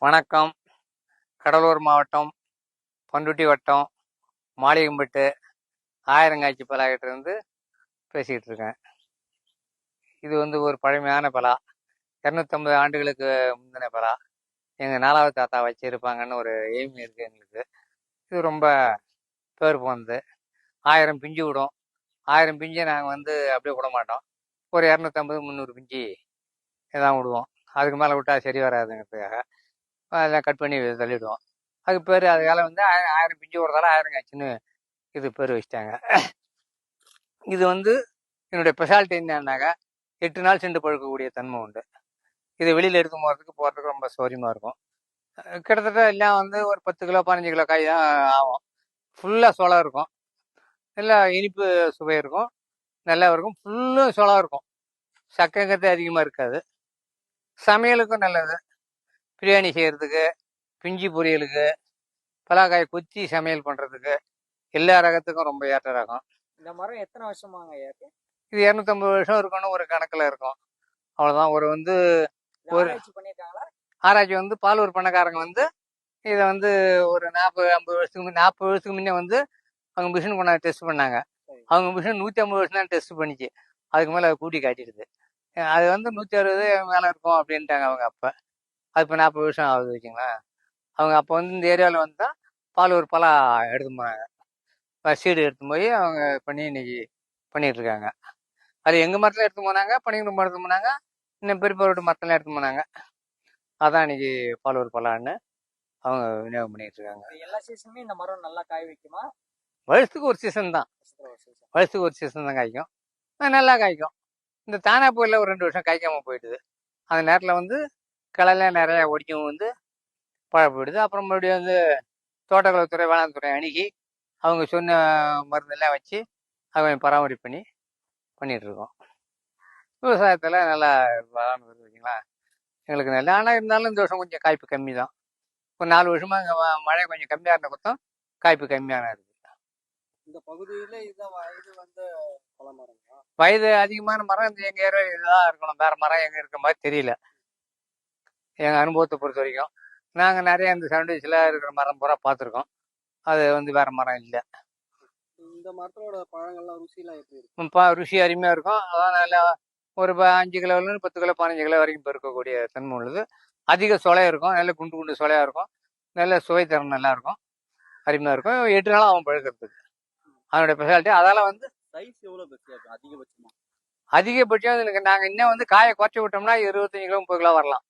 வணக்கம். கடலூர் மாவட்டம் பண்ருட்டி வட்டம் மாளிகம்பட்டு ஆயிரங்காய்ச்சி பலாகிட்டிருந்து பேசிக்கிட்டு இருக்கேன். இது ஒரு பழமையான பலா. 250 ஆண்டுகளுக்கு முந்தின பலா. எங்கள் 4வது தாத்தா வச்சிருப்பாங்கன்னு ஒரு எய்ம் இருக்குது எங்களுக்கு. இது ரொம்ப பேர் போனது. 1000 பிஞ்சு விடும். 1000 பிஞ்சை நாங்கள் அப்படியே விட மாட்டோம். ஒரு 250-300 பிஞ்சு தான் விடுவோம். அதுக்கு மேலே விட்டால் சரி வராதுங்கிறதுக்காக அதெல்லாம் கட் பண்ணி தள்ளிவிடுவோம். அதுக்கு பேர் அதுக்கால 1000 பிஞ்சு விடுறதால ஆயிரங்காய்ச்சின்னு இது பேர் வச்சிட்டாங்க. இது என்னுடைய ஸ்பெஷாலிட்டி என்னன்னாக்கா 8 நாள் சென்று பழுக்கக்கூடிய தன்மை உண்டு. இது வெளியில் எடுத்து போகிறதுக்கு ரொம்ப சௌரியமாக இருக்கும். கிட்டத்தட்ட எல்லாம் ஒரு 10 கிலோ 15 கிலோ காய் தான் ஆகும். ஃபுல்லாக சொலை இருக்கும். நல்லா இனிப்பு சுவை இருக்கும். நல்லா இருக்கும். ஃபுல்லும் சொலை இருக்கும். சக்கைங்கிறது அதிகமாக இருக்காது. சமையலுக்கும் நல்லது. பிரியாணி செய்கிறதுக்கு, பிஞ்சு பொரியலுக்கு, பலாக்காய் கொத்தி சமையல் பண்ணுறதுக்கு எல்லா ரகத்துக்கும் ரொம்ப ஏற்ற ரகம். இந்த மரம் எத்தனை வருஷமாங்க இருக்கு? இது 250 வருஷம் இருக்கணும் ஒரு கணக்கில் இருக்கும். அவ்வளோதான். ஒரு ஆராய்ச்சி பாலூர் பண்ணக்காரங்க இதை ஒரு 40-50 வருஷத்துக்கு முன்னே அவங்க மிஷின் கொண்டாந்து டெஸ்ட் பண்ணாங்க. அவங்க மிஷின் 150 வருஷம் தான் டெஸ்ட் பண்ணிச்சு. அதுக்கு மேலே அதை கூட்டி காட்டிடுது. அது 160 மேலே இருக்கும் அப்படின்ட்டாங்க அவங்க அப்போ. அது இப்போ 40 வருஷம் ஆகுது வச்சுங்களேன். அவங்க அப்போ இந்த ஏரியாவில் தான் பாலூர் பலா எடுத்து போனாங்க. சீடு எடுத்து போய் அவங்க பண்ணி இன்னைக்கு பண்ணிட்டு இருக்காங்க. அது எங்கள் மரத்தில் எடுத்து போனாங்க, பனிக்குண்டு மரத்து போனாங்க, இன்னும் பெரிய மரத்தில் எடுத்து போனாங்க. அதான் இன்னைக்கு பாலூர் பலான்னு அவங்க விநியோகம் பண்ணிட்டு இருக்காங்க. எல்லா சீசனுமே இந்த மரம் நல்லா காய் வைக்குமா? வருஷத்துக்கு ஒரு சீசன் தான். வருஷத்துக்கு ஒரு சீசன் தான் காய்க்கும். நல்லா காய்க்கும். இந்த தானா போயில ஒரு 2 வருஷம் காய்க்காம போயிடுது. அந்த நேரத்தில் கிளையில நிறைய ஒடிக்கும் பழ போயிடுது. அப்புறம் மறுபடியும் தோட்டக்கலைத்துறை வேளாண் துறை அணுகி அவங்க சொன்ன மருந்தெல்லாம் வச்சு அவங்க பராமரிப்பு பண்ணிட்டு இருக்கோம். விவசாயத்தில் நல்லா வளர்ந்து வருதுங்களா எங்களுக்கு நல்லா. ஆனால் இருந்தாலும் இந்த வருஷம் கொஞ்சம் காய்ப்பு கம்மி தான். ஒரு 4 வருஷமா இங்கே மழை கொஞ்சம் கம்மியாக இருந்த கொடுத்தோம் காய்ப்பு கம்மியான இருக்கு. இந்த பகுதியில் இதுதான் பல மரம் வயது அதிகமான மரம் எங்கள் ஏரியா இதுதான் இருக்கணும். வேற மரம் எங்கே இருக்க மாதிரி தெரியல எங்கள் அனுபவத்தை பொறுத்த வரைக்கும். நாங்கள் நிறைய இந்த சரௌண்டிங்ஸில் இருக்கிற மரம் பூரா பார்த்துருக்கோம். அது வேற மரம் இல்லை. இந்த மரத்தோட பழங்கள்லாம் ருசிலாம் எப்படி இருக்கும்? ருசி அருமையாக இருக்கும். அதான் நல்லா ஒரு 5 கிலோலேருந்து 10 கிலோ 15 கிலோ வரைக்கும் பெருக்கக்கூடிய தன்மை உள்ளது. அதிக சொலையாக இருக்கும். நல்ல குண்டு குண்டு சொலையாக இருக்கும். நல்ல சுவை தரம் நல்லா இருக்கும். அருமையாக இருக்கும். 8 நாளாக அவன் பழுக்கிறதுக்கு அதனுடைய ஸ்பெஷாலிட்டி. அதால் சைஸ் எவ்வளோ பெருசாக இருக்கும் அதிகபட்சமாக? அதிகபட்சம் நாங்கள் இன்னும் காயை குறைச்சி விட்டோம்னா 25 கிலோ 30 கிலோ வரலாம்.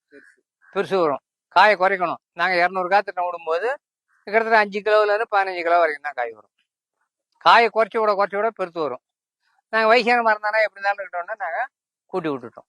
பெருசு வரும். காயை குறைக்கணும். நாங்கள் 200 காத்திட்டம் விடும்போது கிட்டத்தட்ட 5 கிலோலேருந்து 15 கிலோ வரைக்கும் தான் காய் வரும். காயை குறைச்சி விட பெருத்து வரும். நாங்கள் வயசான மரம் தானே எப்படி இருந்தாலும் இருக்கட்டோம்னா நாங்கள் கூட்டி விட்டுட்டோம்.